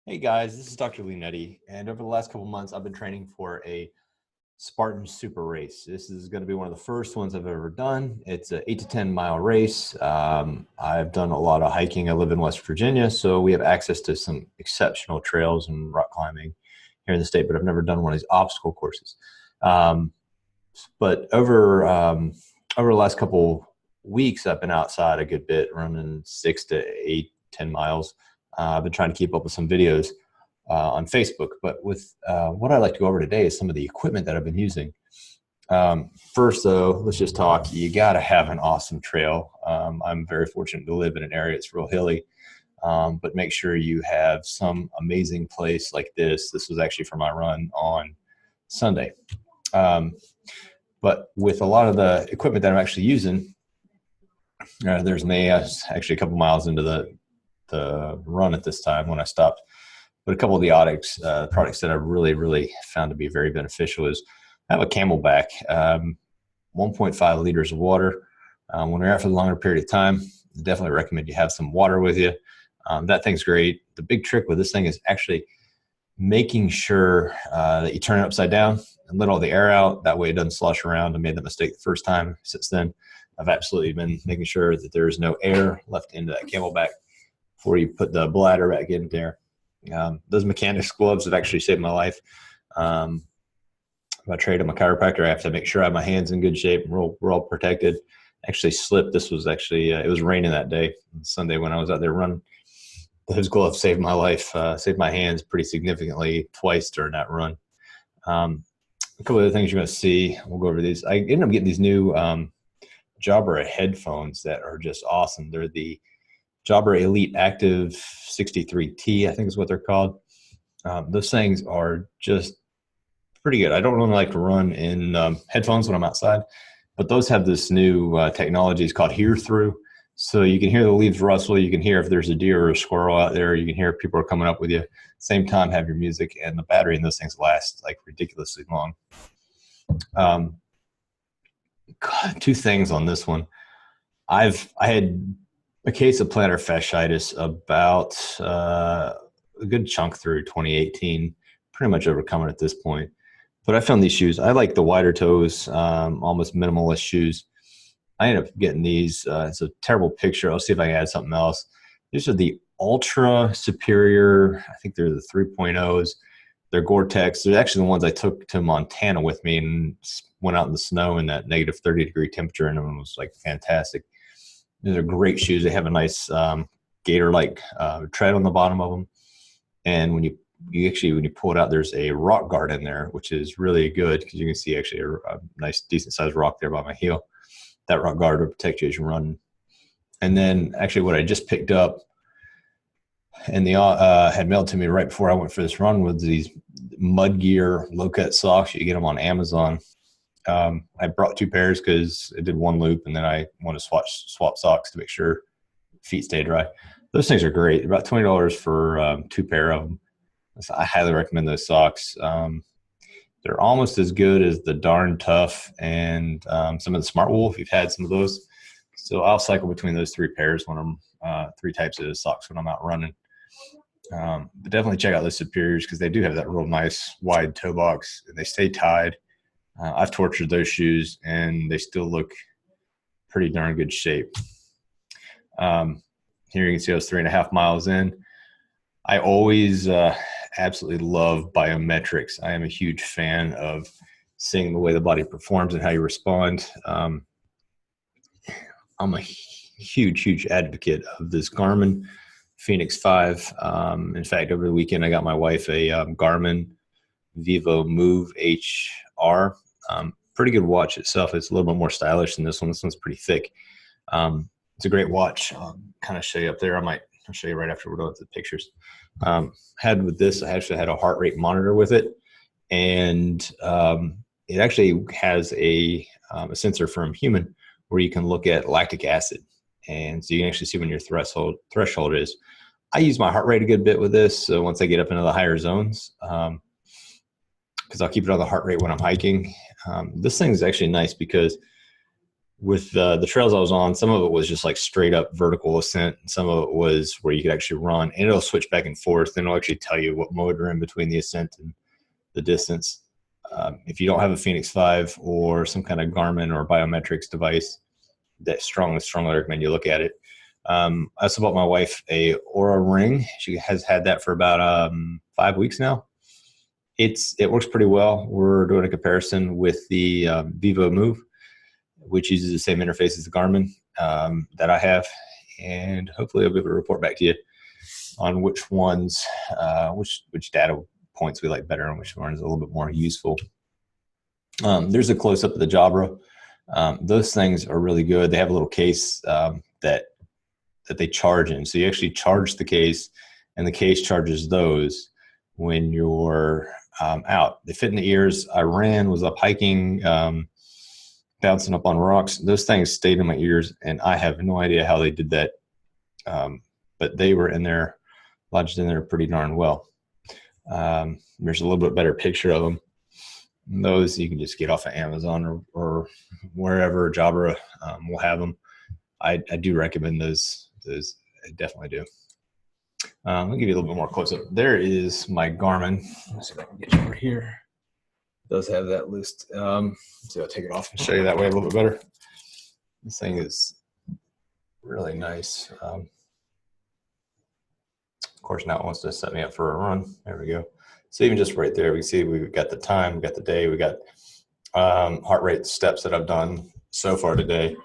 Hey guys, this is Dr. Leonette, and over the last couple months, I've been training for a Spartan super race. This is going to be one of the first ones I've ever done. It's an 8 to 10 mile race. I've done a lot of hiking. I live in West Virginia, so we have access to some exceptional trails and rock climbing here in the state, but I've never done one of these obstacle courses. Um, but over the last couple weeks, I've been outside a good bit, running 6 to 8, 10 miles. I've been trying to keep up with some videos on Facebook. But with what I'd like to go over today is some of the equipment that I've been using. First, though, let's just talk. You got to have an awesome trail. I'm very fortunate to live in an area that's real hilly, but make sure you have some amazing place like this. This was actually for my run on Sunday. But with a lot of the equipment that I'm actually using, there's me. I was actually a couple miles into the run at this time when I stopped. But a couple of the products that I really found to be very beneficial is I have a Camelback, 1.5 liters of water. When you're out for a longer period of time, I definitely recommend you have some water with you. That thing's great. The big trick with this thing is actually making sure that you turn it upside down and let all the air out. That way it doesn't slosh around. I made that mistake the first time. Since then, I've absolutely been making sure that there's no air left into that Camelback before you put the bladder back in there. Those mechanics gloves have actually saved my life. If I trade to my chiropractor, I have to make sure I have my hands in good shape. We're all protected. Actually slipped. This was actually, it was raining that day, Sunday, when I was out there running. Those gloves saved my life, saved my hands pretty significantly twice during that run. A couple of other things you're going to see, we'll go over these. I ended up getting these new Jabra headphones that are just awesome. They're the Jabra Elite Active 63T, I think is what they're called. Those things are just pretty good. I don't really like to run in headphones when I'm outside, but those have this new technology. It's called hear through. So you can hear the leaves rustle. You can hear if there's a deer or a squirrel out there. You can hear people are coming up with you. Same time, have your music, and the battery in those things lasts like ridiculously long. Two things on this one. I had a case of plantar fasciitis about a good chunk through 2018, pretty much overcome it at this point. But I found these shoes. I like the wider toes, almost minimalist shoes. I ended up getting these. It's a terrible picture. I'll see if I can add something else. These are the Ultra Superior. I think they're the 3.0s. They're Gore-Tex. They're actually the ones I took to Montana with me and went out in the snow in that negative 30-degree temperature, and it was like fantastic. These are great shoes. They have a nice gator-like tread on the bottom of them. And when you pull it out, there's a rock guard in there, which is really good because you can see actually a nice, decent-sized rock there by my heel. That rock guard will protect you as you run. And then actually what I just picked up and they had mailed to me right before I went for this run was these Mud Gear low-cut socks. You get them on Amazon. I brought two pairs because it did one loop, and then I wanted to swap socks to make sure feet stay dry. Those things are great. About $20 for two pair of them. So I highly recommend those socks. They're almost as good as the Darn Tough and some of the Smart Wool, if you've had some of those. So I'll cycle between those three pairs when I'm three types of socks when I'm out running. But definitely check out those Superiors because they do have that real nice wide toe box, and they stay tied. I've tortured those shoes, and they still look pretty darn good shape. Here you can see I was 3.5 miles in. I always absolutely love biometrics. I am a huge fan of seeing the way the body performs and how you respond. I'm a huge advocate of this Garmin Phoenix 5. In fact, over the weekend, I got my wife a Garmin Vivo Move HR. Pretty good watch itself. It's a little bit more stylish than this one. This one's pretty thick. It's a great watch. I'll kind of show you up there. I'll show you right after we're done with the pictures. Had with this, I actually had a heart rate monitor with it, and it actually has a sensor from human where you can look at lactic acid, and so you can actually see when your threshold is. I use my heart rate a good bit with this, so once I get up into the higher zones, because I'll keep it on the heart rate when I'm hiking. This thing is actually nice because with the trails I was on, some of it was just like straight up vertical ascent. And some of it was where you could actually run, and it'll switch back and forth. And it'll actually tell you what mode you're in between the ascent and the distance. If you don't have a Phoenix 5 or some kind of Garmin or biometrics device, that strongly recommend you look at it. I also bought my wife a Aura ring. She has had that for about 5 weeks now. It works pretty well. We're doing a comparison with the Vivo Move, which uses the same interface as the Garmin that I have, and hopefully I'll be able to report back to you on which ones, which data points we like better and which ones are a little bit more useful. There's a close-up of the Jabra. Those things are really good. They have a little case that they charge in. So you actually charge the case, and the case charges those when you're out. They fit in the ears. I was up hiking, bouncing up on rocks. Those things stayed in my ears, and I have no idea how they did that. But they were in there, lodged in there pretty darn well. There's a little bit better picture of them. And those you can just get off of Amazon or wherever. Jabra will have them. I do recommend those. I definitely do. I'll give you a little bit more close up. There is my Garmin. Let's see if I can get you over here. It does have that list. So I'll take it off and show you that way a little bit better. This thing is really nice. Of course, now it wants to set me up for a run. There we go. So even just right there, we see we've got the time, we got the day, we got heart rate steps that I've done so far today.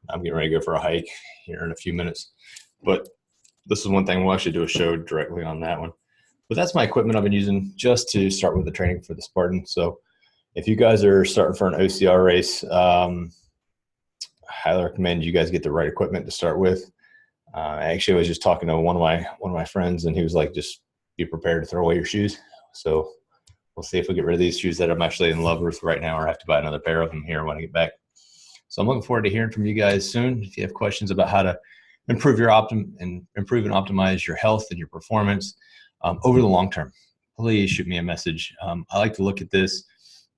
I'm getting ready to go for a hike here in a few minutes. But this is one thing, we'll actually do a show directly on that one. But that's my equipment I've been using just to start with the training for the Spartan. So if you guys are starting for an OCR race, I highly recommend you guys get the right equipment to start with. Actually, I was just talking to one of my friends, and he was like, just be prepared to throw away your shoes. So we'll see if we get rid of these shoes that I'm actually in love with right now, or have to buy another pair of them here when I get back. So I'm looking forward to hearing from you guys soon. If you have questions about how to improve and optimize your health and your performance over the long term, please shoot me a message. I like to look at this.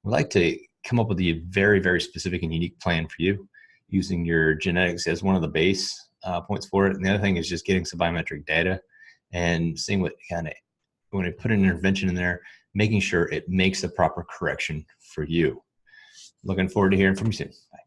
We like to come up with a very, very specific and unique plan for you, using your genetics as one of the base points for it. And the other thing is just getting some biometric data and seeing what when I put an intervention in there, making sure it makes the proper correction for you. Looking forward to hearing from you soon. Bye.